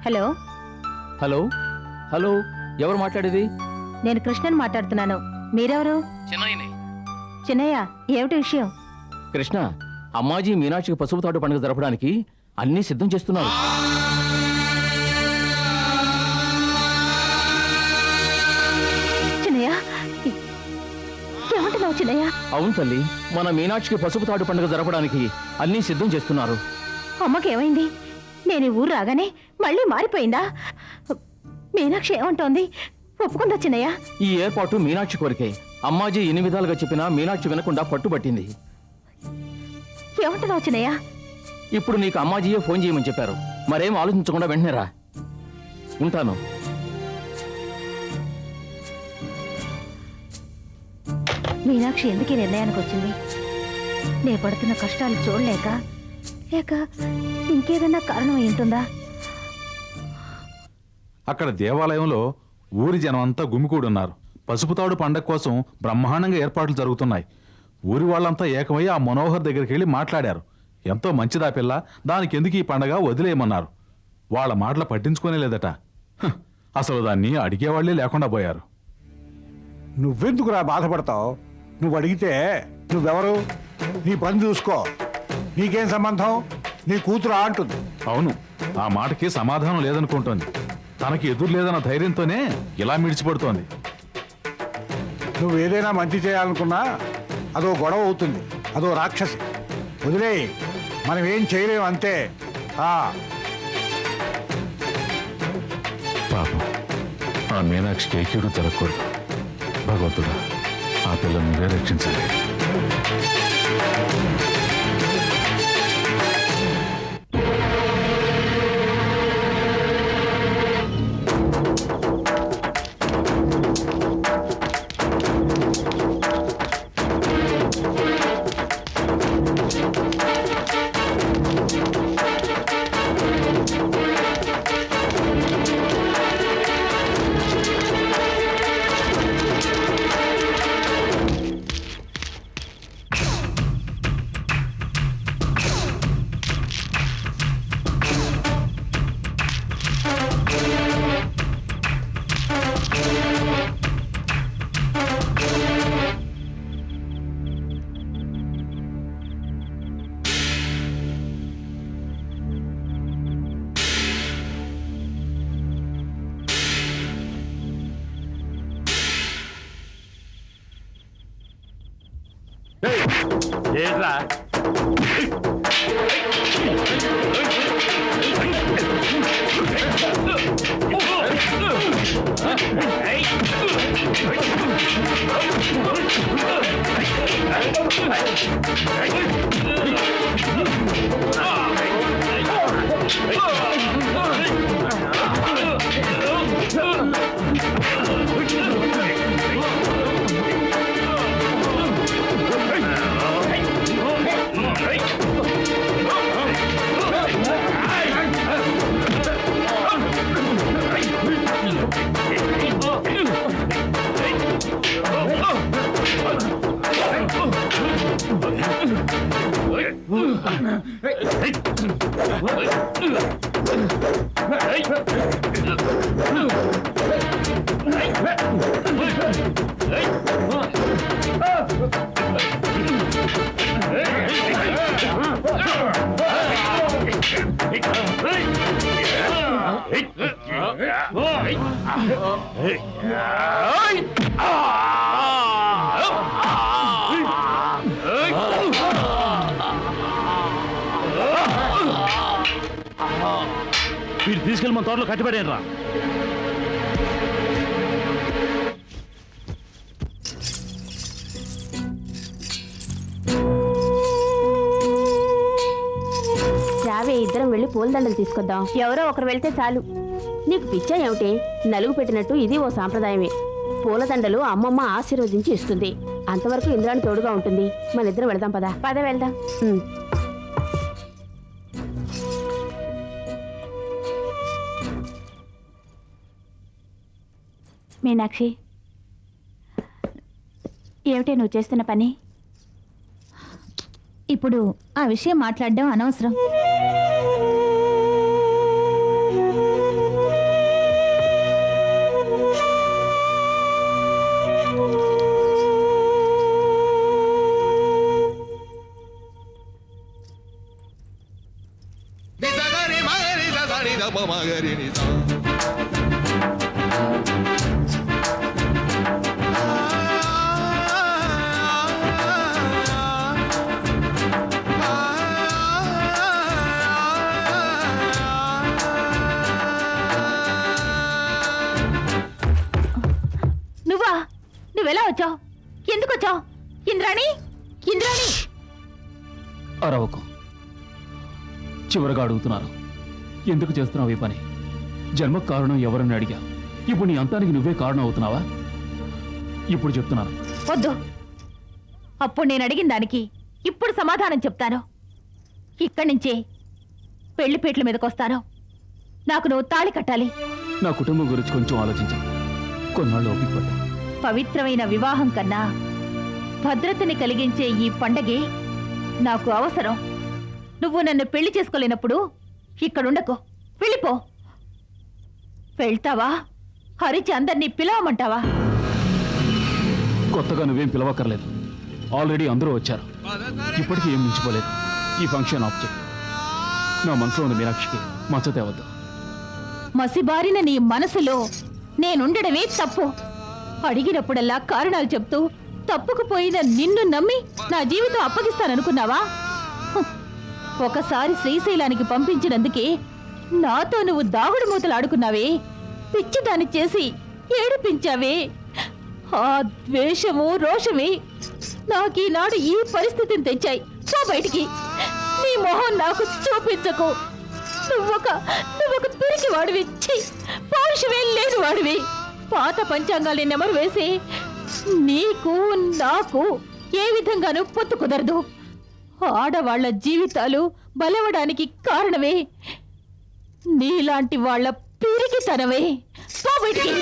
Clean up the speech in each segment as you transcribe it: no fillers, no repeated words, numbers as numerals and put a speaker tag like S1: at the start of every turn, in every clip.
S1: Hello
S2: hello hello, ఎవరు మాట్లాడేది?
S1: నేను కృష్ణని మాట్లాడుతున్నాను. మీరెవరు? చిన్నయ్య, ఏమిటి విషయం?
S2: కృష్ణ, అమ్మాజీ మీనాక్షికి పసుపు తాడు పండుగ జరపడానికి అన్నీ సిద్ధం చేస్తున్నారు.
S1: చిన్నయ్య, ఏమంటున్నావు చిన్నయ్య?
S2: అవును తల్లి, మన మీనాక్షికి పసుపు తాడు పండుగ జరపడానికి అన్నీ సిద్ధం చేస్తున్నారు.
S1: అమ్మకి ఏమైంది? నేను ఈ ఊరు రాగానే మళ్ళీ మారిపోయిందా? మీనాక్షి ఏమంటోంది? ఒప్పుకుందా చిన్నయ్య?
S2: ఈ ఏర్పాటు మీనాక్షి కోరికే. అమ్మాజీ ఎన్ని విధాలుగా చెప్పినా మీనాక్షి వినకుండా పట్టుబట్టింది.
S1: ఏమంటున్నావు చిన్నయ్య?
S2: ఇప్పుడు నీకు అమ్మాజీయే ఫోన్ చేయమని చెప్పారు. మరేం ఆలోచించకుండా వెంటనే రా. ఉంటాను.
S1: మీనాక్షి ఎందుకు ఈ నిర్ణయానికి వచ్చింది? నే పడుతున్న కష్టాలు చూడలేక, లేక ఇంకేదన్నా కారణం ఏంటుందా?
S3: అక్కడ దేవాలయంలో ఊరి జనం అంతా గుమికూడున్నారు. పసుపుతాడు పండగ కోసం బ్రహ్మాండంగా ఏర్పాట్లు జరుగుతున్నాయి. ఊరి వాళ్ళంతా ఏకమై ఆ మనోహర్ దగ్గరికి వెళ్ళి మాట్లాడారు. ఎంతో మంచిదా పిల్ల, దానికి ఎందుకు ఈ పండగ వదిలేయమన్నారు. వాళ్ళ మాటలు పట్టించుకోనే లేదట. అసలు దాన్ని అడిగేవాళ్లే లేకుండా పోయారు.
S4: నువ్వెందుకురా బాధపడతావు? నువ్వు అడిగితే నువ్వెవరు? నీ పని చూసుకో, నీకేం సంబంధం? నీ కూతురు అంటుంది.
S3: అవును, ఆ మాటకి సమాధానం లేదనుకుంటోంది. తనకి ఎదురు లేదన్న ధైర్యంతోనే ఇలా మిడిచిపడుతోంది.
S4: నువ్వు ఏదైనా మంచి చేయాలనుకున్నా అదో గొడవ అవుతుంది, అదో రాక్షసి. వదిలే, మనం ఏం చేయలేము అంతే.
S3: పాపం, ఆ మీనాక్షికి ఏకీడు జరగకూడదు. భగవంతుడా, ఆ పిల్లను నువ్వే రక్షించాలి.
S5: ఏంట్రా? వీడు తీసుకెళ్ళి మన తోటలో కట్టిపడేయండి రా.
S6: రావే, ఇద్దరం వెళ్ళి పూలదండలు తీసుకొద్దాం.
S1: ఎవరో ఒకరు వెళ్తే చాలు.
S6: నీకు పిచ్చా ఏమిటి? నలుగు పెట్టినట్టు ఇది ఓ సాంప్రదాయమే. పూలదండలు అమ్మమ్మ ఆశీర్వదించి ఇస్తుంది. అంతవరకు ఇంద్రాణి తోడుగా ఉంటుంది. మన ఇద్దరం వెళ్దాం పదా.
S1: పద వెళ్దాం. మీనాక్షి, ఏమిటే నువ్వు చేస్తున్న పని? ఇప్పుడు ఆ విషయం మాట్లాడడం అనవసరం.
S7: సాని ద ప మ గ రి ని సా
S1: నువ్వా? నువ్వెలా వచ్చావు? ఎందుకు వచ్చావు? ఇంద్రాణి, ఇంద్రాణి!
S2: అరవకు. చివరగా అడుగుతున్నాను, ఎందుకు చేస్తున్నావు ఈ పని? జన్మకు కారణం ఎవరని అడిగా. ఇప్పుడు నీ అంతానికి నువ్వే కారణం అవుతున్నావా? ఇప్పుడు చెప్తున్నాను.
S1: వద్దు. అప్పుడు నేను అడిగిన దానికి ఇప్పుడు సమాధానం చెప్తాను. ఇక్కడి నుంచే పెళ్లిపేట్ల మీదకి వస్తాను. నాకు నువ్వు తాళి కట్టాలి.
S2: నా కుటుంబం గురించి కొంచెం ఆలోచించా. కొన్నాళ్ళు ఓపిక పడ్డా.
S1: పవిత్రమైన వివాహం కన్నా భద్రతని కలిగించే ఈ పండగే నాకు అవసరం. నువ్వు నన్ను పెళ్లి చేసుకోలేనప్పుడు ఇక్కడుండకు, వెళ్ళిపో. వెళ్తావా? హరిచి అందరినీ పిలవమంటావా?
S2: కొత్తగా నువ్వేం పిలవక్కర్లేదు. ఆల్రెడీ అందరూ వచ్చారు. ఇప్పటికీ ఏం మించిపోలేదు. ఈ ఫంక్షన్ ఆఫ్ చేయి. నా మనసులో ఉన్న మీనాక్షికి మచ్చ తేవద్దు.
S1: మసిబారిన నీ మనసులో నేనుండడమే తప్పు. అడిగినప్పుడల్లా కారణాలు చెప్తూ తప్పుకుపోయిన నిన్ను నమ్మి నా జీవితం అప్పగిస్తాననుకున్నావా? ఒకసారి శ్రీశైలానికి పంపించినందుకే నాతో నువ్వు దాగుడు మూతలు ఆడుకున్నావే. పిచ్చిదాన్ని చేసి ఏడిపించావే. ఆ ద్వేషము రోషమే నాకీనాడు ఈ పరిస్థితిని తెచ్చాయి. సో బయటికి నీ మొహం నాకు చూపించకు. నువ్వొక పిరికి వాడివి. పౌరుషమే లేని వాడివి. పాత పంచాంగాల్ని నెమరు వేసి నీకు నాకు ఏ విధంగానూ పొత్తు కుదరదు. ఆడవాళ్ల జీవితాలు బలవడానికి కారణమే నీలాంటి వాళ్ళ పిరికితనమే. పో బయటికి.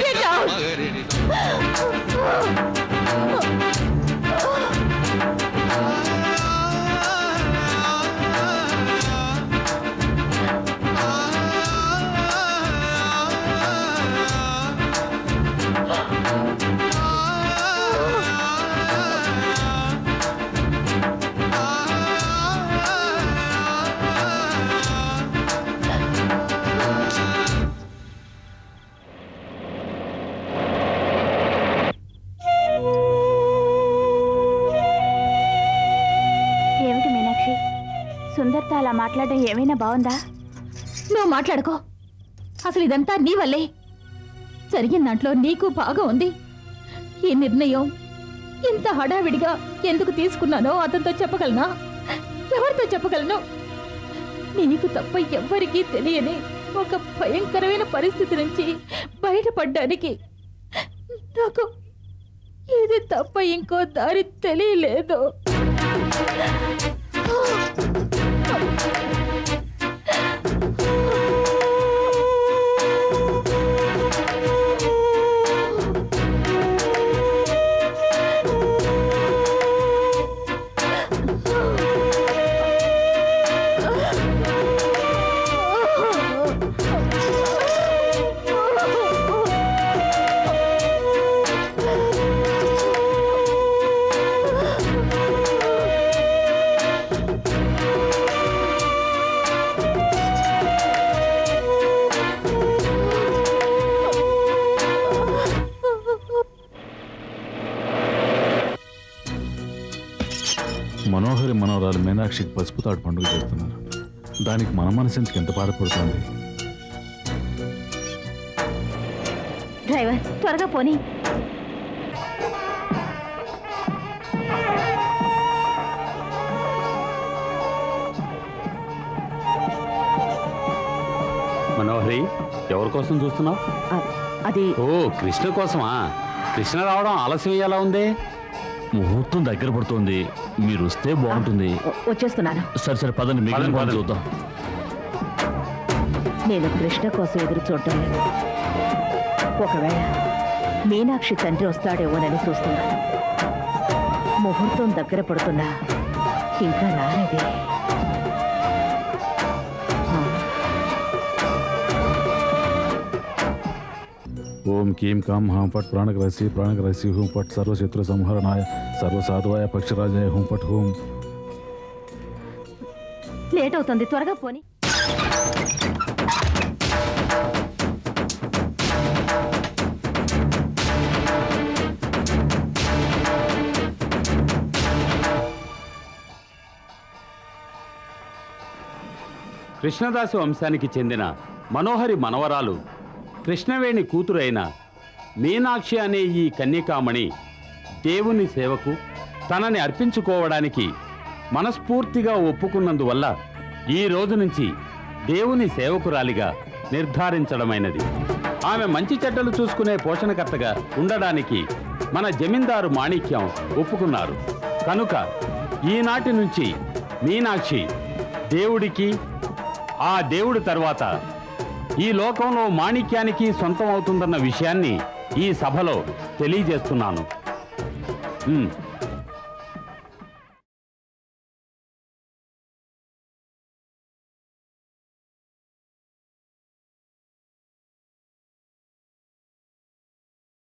S1: Get out.
S6: ఏమిటి మీనాక్షి, సుందర్తో అలా మాట్లాడడం ఏమైనా బాగుందా?
S1: నువ్వు మాట్లాడుకో. అసలు ఇదంతా నీ వల్లే జరిగిన. దాంట్లో నీకు బాగా ఉంది. ఈ నిర్ణయం ఇంత హడావిడిగా ఎందుకు తీసుకున్నానో అతనితో చెప్పగలనా? ఎవరితో చెప్పగలను? నీకు తప్ప ఎవ్వరికీ తెలియని ఒక భయంకరమైన పరిస్థితి నుంచి బయటపడ్డానికి నాకు ఇది తప్ప ఇంకో దారి తెలియలేదు.
S3: మనోహరి మనోహరాలు మీనాక్షికి పసుపు తాడు పండుగ చేస్తున్నారు. దానికి మన మనసు ఎందుకు ఎంత బాధపడుతుంది?
S1: డ్రైవర్, త్వరగా పోనీ.
S5: మనోహరి, ఎవరి కోసం చూస్తున్నావు?
S1: అది
S5: ఓ, కృష్ణ కోసమా? కృష్ణ రావడం ఆలస్యం అయ్యేలా ఉంది.
S2: ముహూర్తం దగ్గర పడుతోంది. మీరు వస్తే బాగుంటుంది.
S1: వచ్చేస్తున్నాను.
S2: సరే సరే, పదండి. మిగిలిన పని చూద్దాం.
S1: నేను కృష్ణ కోసం ఎదురు చూడటం లేదు. ఒకవేళ మీనాక్షి తండ్రి వస్తాడేమోనని చూస్తున్నాను. ముహూర్తం దగ్గర పడుతున్నా ఇంకా రాలేదే.
S3: ఓం కీం కాం హాం ఫట్ ప్రాణగ్రహసి హూం ఫట్ సర్వశత్రు సంహరణాయ సర్వసాధువాయ పక్షరాజాయ హూం ఫట్ హూం.
S1: లేట్ అవుతుంది, త్వరగా పోనీ.
S5: కృష్ణదాసు వంశానికి చెందిన మనోహరి మనవరాలు కృష్ణవేణి కూతురైన మీనాక్షి అనే ఈ కన్యకామణి దేవుని సేవకు తనని అర్పించుకోవడానికి మనస్ఫూర్తిగా ఒప్పుకున్నందువల్ల ఈ రోజు నుంచి దేవుని సేవకురాలిగా నిర్ధారించడమైనది. ఆమె మంచి చెడ్డలు చూసుకునే పోషణకర్తగా ఉండడానికి మన జమీందారు మాణిక్యం ఒప్పుకున్నారు. కనుక ఈనాటి నుంచి మీనాక్షి దేవుడికి, ఆ దేవుడి తర్వాత ఈ లోకంలో మాణిక్యానికి సొంతం అవుతుందన్న విషయాన్ని ఈ సభలో తెలియజేస్తున్నాను.